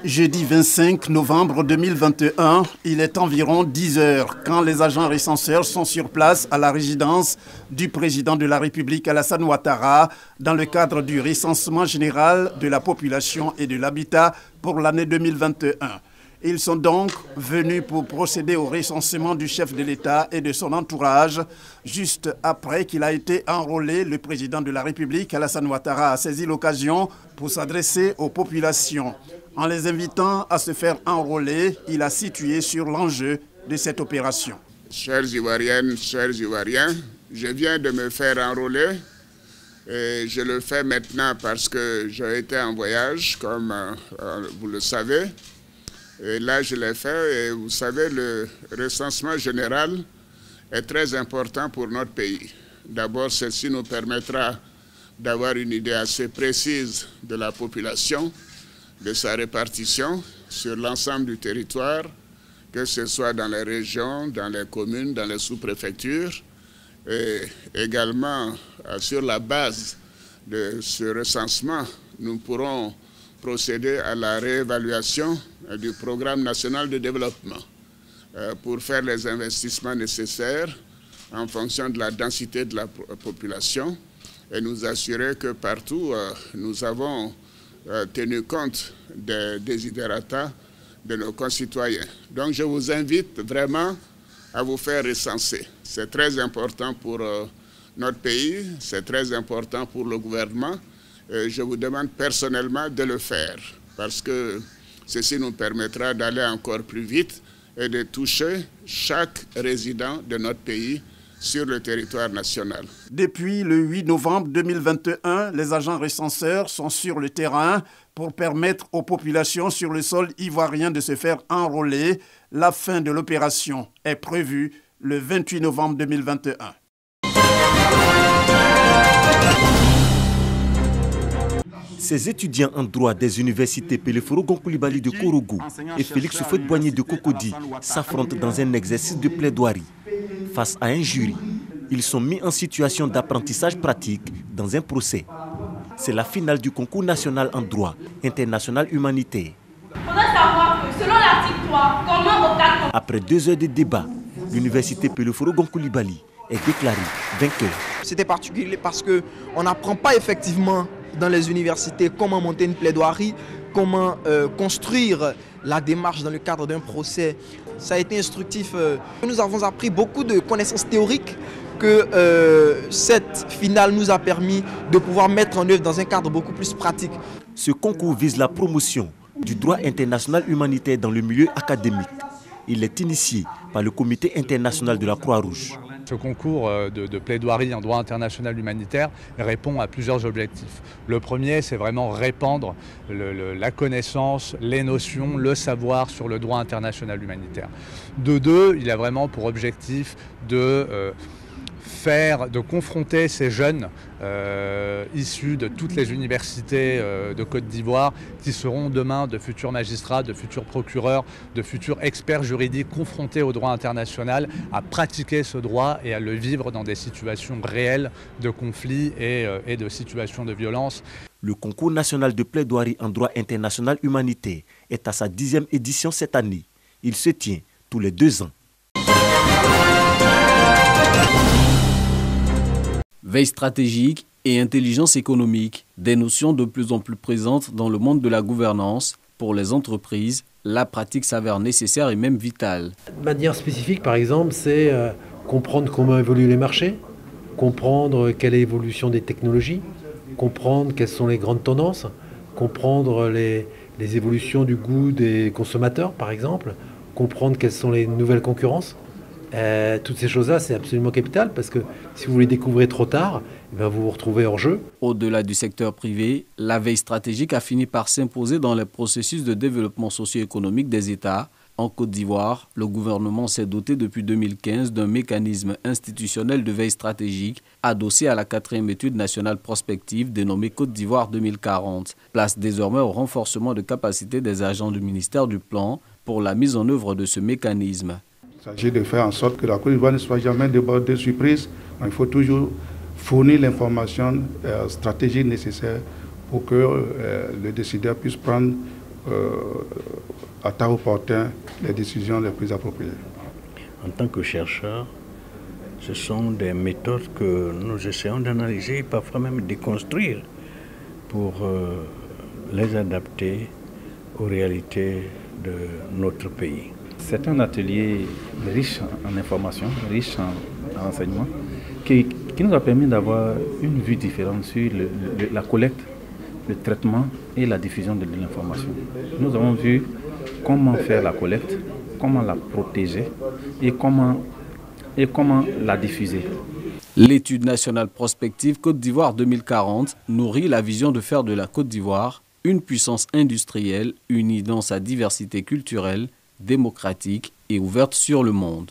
Jeudi 25 novembre 2021, il est environ 10 heures quand les agents recenseurs sont sur place à la résidence du président de la République Alassane Ouattara dans le cadre du recensement général de la population et de l'habitat pour l'année 2021. Ils sont donc venus pour procéder au recensement du chef de l'État et de son entourage. Juste après qu'il a été enrôlé, le président de la République, Alassane Ouattara, a saisi l'occasion pour s'adresser aux populations. En les invitant à se faire enrôler, il a situé sur l'enjeu de cette opération. Chères Ivoiriennes, chers Ivoiriens, je viens de me faire enrôler. Et je le fais maintenant parce que j'ai été en voyage, comme vous le savez. Et là, je l'ai fait. Et vous savez, le recensement général est très important pour notre pays. D'abord, ceci nous permettra d'avoir une idée assez précise de la population, de sa répartition sur l'ensemble du territoire, que ce soit dans les régions, dans les communes, dans les sous-préfectures. Et également, sur la base de ce recensement, nous pourrons procéder à la réévaluation du programme national de développement pour faire les investissements nécessaires en fonction de la densité de la population et nous assurer que partout nous avons tenu compte des desiderata de nos concitoyens. Donc je vous invite vraiment à vous faire recenser. C'est très important pour notre pays, c'est très important pour le gouvernement. Je vous demande personnellement de le faire parce que ceci nous permettra d'aller encore plus vite et de toucher chaque résident de notre pays sur le territoire national. Depuis le 8 novembre 2021, les agents recenseurs sont sur le terrain pour permettre aux populations sur le sol ivoirien de se faire enrôler. La fin de l'opération est prévue le 28 novembre 2021. Ces étudiants en droit des universités Peleforo Gonkoulibaly de Korogo et Félix Houphouët-Boigny de Cocody s'affrontent dans un exercice de plaidoirie. Face à un jury, ils sont mis en situation d'apprentissage pratique dans un procès. C'est la finale du concours national en droit international humanitaire. Il faudrait savoir que selon l'article 3, comment au Après 2 heures de débat, l'université Peleforo Gonkoulibaly est déclarée vainqueur. C'était particulier parce qu'on n'apprend pas effectivement dans les universités comment monter une plaidoirie, comment construire la démarche dans le cadre d'un procès. Ça a été instructif. Nous avons appris beaucoup de connaissances théoriques que cette finale nous a permis de pouvoir mettre en œuvre dans un cadre beaucoup plus pratique. Ce concours vise la promotion du droit international humanitaire dans le milieu académique. Il est initié par le Comité international de la Croix-Rouge. Ce concours de plaidoirie en droit international humanitaire répond à plusieurs objectifs. Le premier, c'est vraiment répandre la connaissance, les notions, le savoir sur le droit international humanitaire. De deux, il a vraiment pour objectif de confronter ces jeunes issus de toutes les universités de Côte d'Ivoire qui seront demain de futurs magistrats, de futurs procureurs, de futurs experts juridiques confrontés au droit international, à pratiquer ce droit et à le vivre dans des situations réelles de conflit et de situations de violence. Le concours national de plaidoirie en droit international humanitaire est à sa 10e édition cette année. Il se tient tous les 2 ans. Veille stratégique et intelligence économique, des notions de plus en plus présentes dans le monde de la gouvernance. Pour les entreprises, la pratique s'avère nécessaire et même vitale. De manière spécifique, par exemple, c'est comprendre comment évoluent les marchés, comprendre quelle est l'évolution des technologies, comprendre quelles sont les grandes tendances, comprendre les évolutions du goût des consommateurs, par exemple, comprendre quelles sont les nouvelles concurrences. Toutes ces choses-là, c'est absolument capital parce que si vous les découvrez trop tard, vous vous retrouvez hors jeu. Au-delà du secteur privé, la veille stratégique a fini par s'imposer dans les processus de développement socio-économique des États. En Côte d'Ivoire, le gouvernement s'est doté depuis 2015 d'un mécanisme institutionnel de veille stratégique adossé à la 4e étude nationale prospective dénommée Côte d'Ivoire 2040. Place désormais au renforcement de capacité des agents du ministère du Plan pour la mise en œuvre de ce mécanisme. Il s'agit de faire en sorte que la Côte d'Ivoire ne soit jamais débordée de surprise. Il faut toujours fournir l'information stratégique nécessaire pour que le décideur puisse prendre à temps opportun les décisions les plus appropriées. En tant que chercheur, ce sont des méthodes que nous essayons d'analyser, parfois même de construire pour les adapter aux réalités de notre pays. C'est un atelier riche en informations, riche en renseignements, qui nous a permis d'avoir une vue différente sur la collecte, le traitement et la diffusion de l'information. Nous avons vu comment faire la collecte, comment la protéger et comment la diffuser. L'étude nationale prospective Côte d'Ivoire 2040 nourrit la vision de faire de la Côte d'Ivoire une puissance industrielle unie dans sa diversité culturelle, démocratique et ouverte sur le monde.